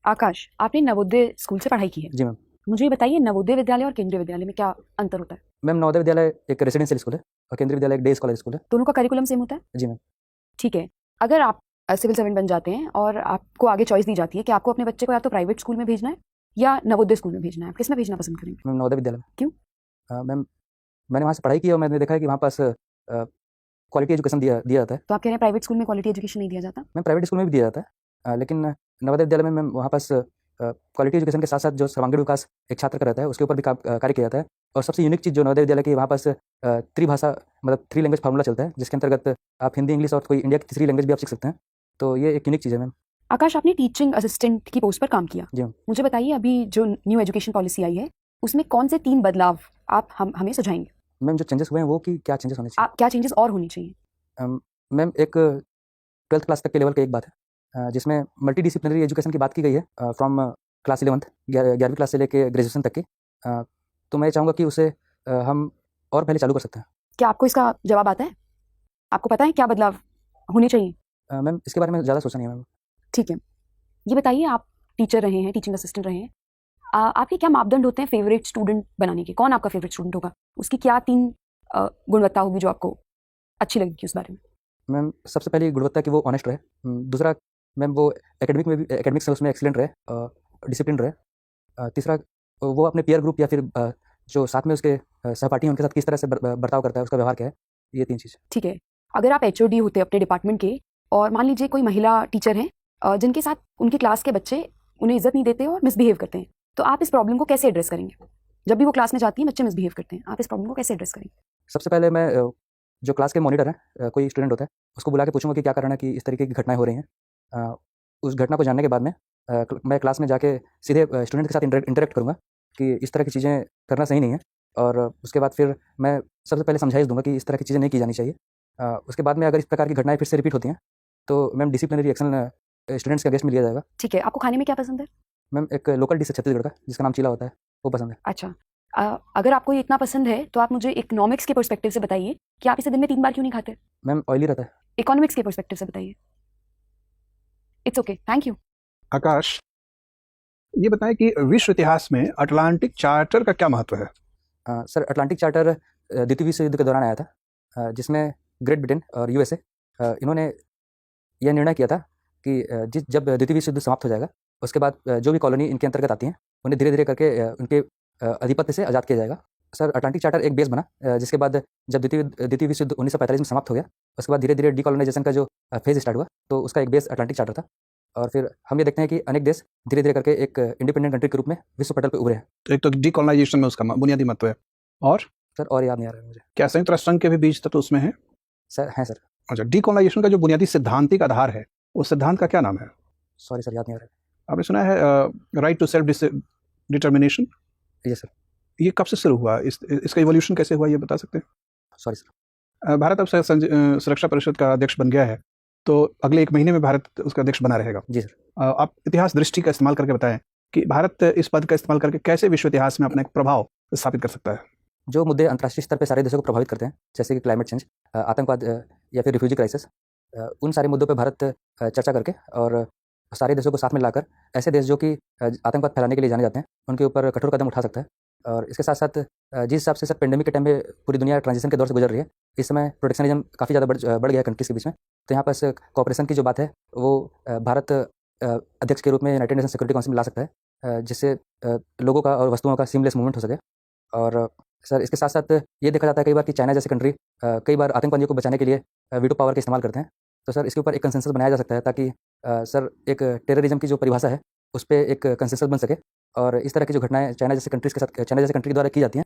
आकाश, आपने नवोदय स्कूल से पढ़ाई की है। जी मैम। मुझे ये बताइए, नवोदय विद्यालय और केंद्रीय विद्यालय में क्या अंतर होता है? मैम, नवोदय विद्यालय एक रेसिडेंशियल स्कूल है और केंद्रीय विद्यालय एक डे स्कॉलर स्कूल है। दोनों का करिकुलम सेम होता है? जी मैम। ठीक है। अगर आप सिविल सर्वेंट बन जाते हैं और आपको आगे चॉइस दी जाती है कि आपको अपने बच्चे को या तो प्राइवेट स्कूल में भेजना है या नवोदय स्कूल में भेजना है, आप किस में भेजना पसंद करेंगे? मैम, नवोदय विद्यालय में। क्यों? मैम, मैंने वहाँ से पढ़ाई की और मैंने देखा है कि वहाँ पास क्वालिटी एजुकेशन दिया दिया जाता है। तो आप कह रहे हैं प्राइवेट स्कूल में क्वालिटी एजुकेशन नहीं दिया जाता? मैम, प्राइवेट स्कूल में भी दिया जाता है, लेकिन नवोदय विद्यालय में मैम वहाँ पास क्वालिटी एजुकेशन के साथ साथ जो सर्वांगीण विकास एक छात्र का रहता है उसके ऊपर भी कार्य किया जाता है। और सबसे यूनिक चीज़ जो नवोदय विद्यालय की वहाँ पास त्रिभाषा मतलब 3 लैंग्वेज फार्मूला चलता है, जिसके अंतर्गत आप हिंदी, इंग्लिश और कोई इंडिया की तीसरी लैंग्वेज भी आप सीख सकते हैं। तो ये एक यूनिक चीज़ है मैम। आकाश, आपने टीचिंग असिस्टेंट की पोस्ट पर काम किया। जी मैम। मुझे बताइए, अभी जो न्यू एजुकेशन पॉलिसी आई है उसमें कौन से 3 बदलाव आप हमें सुझाएंगे? मैम, जो चेंजेस हुए हैं वो कि क्या चेंजेस होने चाहिए? क्या चेंजेस और होनी चाहिए? मैम, एक 12th क्लास तक के लेवल का एक बात है, जिसमें मल्टीडिसिप्लिनरी एजुकेशन की बात की गई है फ्रॉम क्लास 11th 11वीं क्लास से लेके ग्रेजुएशन तक की। तो मैं चाहूँगा कि उसे हम और पहले चालू कर सकते हैं। क्या आपको इसका जवाब आता है? आपको पता है क्या बदलाव होने चाहिए? मैम, इसके बारे में ज़्यादा सोचा नहीं है मैम। ठीक है। ये बताइए, आप टीचर रहे हैं, टीचिंग असिस्टेंट रहे हैं, आपके क्या मापदंड होते हैं फेवरेट स्टूडेंट बनाने के? कौन आपका फेवरेट स्टूडेंट होगा? उसकी क्या 3 गुणवत्ता होगी जो आपको अच्छी लगेगी उस बारे में? मैम, सबसे पहली गुणवत्ता कि वो ऑनेस्ट रहे। दूसरा मैम, वो एकेडमिक्स में उसमें एक्सीलेंट रहे, डिसिप्लिन रहे। तीसरा, वो अपने पीयर ग्रुप या फिर जो साथ में उसके सहपाठी हैं उनके साथ किस तरह से बर्ताव करता है, उसका व्यवहार क्या है, ये 3 चीज़। ठीक है। अगर आप एचओडी होते अपने डिपार्टमेंट के और मान लीजिए कोई महिला टीचर हैं जिनके साथ उनकी क्लास के बच्चे उन्हें इज्जत नहीं देते और मिसबिहेव करते हैं, तो आप इस प्रॉब्लम को कैसे एड्रेस करेंगे? जब भी वो क्लास में जाती हैं, बच्चे मिसबिहेव करते हैं, आप इस प्रॉब्लम को कैसे एड्रेस करेंगे? सबसे पहले मैं जो क्लास के मॉनिटर हैं, कोई स्टूडेंट होता है, उसको बुला के पूछूंगा कि क्या कारण है कि इस तरीके की घटनाएं हो रही हैं। उस घटना को जानने के बाद में मैं क्लास में जाके सीधे स्टूडेंट के साथ इंटरेक्ट करूँगा कि इस तरह की चीज़ें करना सही नहीं है। और उसके बाद फिर मैं सबसे पहले समझाइश दूंगा कि इस तरह की चीज़ें नहीं की जानी चाहिए। उसके बाद में अगर इस प्रकार की घटनाएं फिर से रिपीट होती हैं तो मैम डिसिप्लिनरी एक्शन स्टूडेंट्स के अगेंस्ट में लिया जाएगा। ठीक है। आपको खाने में क्या पसंद है? मैम, एक लोकल डिश है छत्तीसगढ़ का जिसका नाम चीला होता है, वो पसंद है। अच्छा। अगर आपको ये इतना पसंद है तो आप मुझे इकोनॉमिक्स के पर्सपेक्टिव से बताइए कि आप इसे दिन में 3 बार क्यों नहीं खाते? मैम, ऑयली रहता है। इकोनॉमिक्स के पर्सपेक्टिव से बताइए। It's okay, thank you. Akash, ये बताएं कि विश्व इतिहास में अटलांटिक चार्टर का क्या महत्व है? सर, अटलांटिक चार्टर द्वितीय विश्व युद्ध के दौरान आया था, जिसमें ग्रेट ब्रिटेन और यूएसए इन्होंने यह निर्णय किया था कि जब द्वितीय विश्व युद्ध समाप्त हो जाएगा उसके बाद जो भी कॉलोनी इनके अंतर्गत आती हैं उन्हें धीरे धीरे करके उनके आधिपत्य से आज़ाद किया जाएगा। सर, अटलांटिक चार्टर एक बेस बना, जिसके बाद जब द्वितीय विश्व युद्ध 1945 में समाप्त हो गया उसके बाद धीरे धीरे डीकॉलोनाइजेशन का जो फेज स्टार्ट हुआ तो उसका एक बेस अटलांटिक चार्टर था। और फिर हम ये देखते हैं कि अनेक देश धीरे धीरे करके एक इंडिपेंडेंट कंट्री के रूप में विश्व पटल पर उभरे हैं। तो एक तो डीकोलोनाइजेशन में उसका बुनियादी महत्व है, और सर, और याद नहीं आ रहा है मुझे। क्या संयुक्त राष्ट्र संघ के भी बीज तत्व उसमें है? सर, हैं सर। अच्छा, डीकोलोनाइजेशन का जो बुनियादी सिद्धांतिक आधार है उस सिद्धांत का क्या नाम है? सॉरी सर, याद नहीं आ रहा आपने सुना है राइट टू सेल्फ डिटर्मिनेशन? है। जी सर। ये कब से शुरू हुआ? इसका इवोल्यूशन कैसे हुआ, ये बता सकते हैं? Sorry sir. भारत अब सुरक्षा परिषद का अध्यक्ष बन गया है, तो अगले 1 महीने में भारत उसका अध्यक्ष बना रहेगा। जी सर। आप इतिहास दृष्टि का इस्तेमाल करके बताएं कि भारत इस पद का इस्तेमाल करके कैसे विश्व इतिहास में अपना एक प्रभाव स्थापित कर सकता है। जो मुद्दे अंतर्राष्ट्रीय स्तर पर सारे देशों को प्रभावित करते हैं, जैसे कि क्लाइमेट चेंज, आतंकवाद या फिर रिफ्यूजी क्राइसिस, उन सारे मुद्दों पर भारत चर्चा करके और सारे देशों को साथ में लाकर ऐसे देश जो कि आतंकवाद फैलाने के लिए जाने जाते हैं उनके ऊपर कठोर कदम उठा सकता है। और इसके साथ साथ जिस हिसाब से सर पेंडेमिक के टाइम में पूरी दुनिया ट्रांजिशन के दौर से गुजर रही है, इस समय प्रोटेक्शनिज्म काफ़ी ज़्यादा बढ़ गया है कंट्रीज़ के बीच में। तो यहाँ पर कॉपरेशन की जो बात है वो भारत अध्यक्ष के रूप में यूनाइटेड नेशन सिक्योरिटी काउंसिल में ला सकता है, जिससे लोगों का और वस्तुओं का सीमलेस मूवमेंट हो सके। और सर, इसके साथ साथ ये देखा जाता है कई बार कि चाइना जैसी कंट्री कई बार आतंकवादियों को बचाने के लिए वीटो पावर का इस्तेमाल करते हैं। तो सर, इसके ऊपर एक कंसेंसस बनाया जा सकता है ताकि सर एक टेररिज्म की जो परिभाषा है उस पर एक कंसेंसस बन सके और इस तरह की जो घटनाएं चाइना जैसे कंट्री के द्वारा की जाती हैं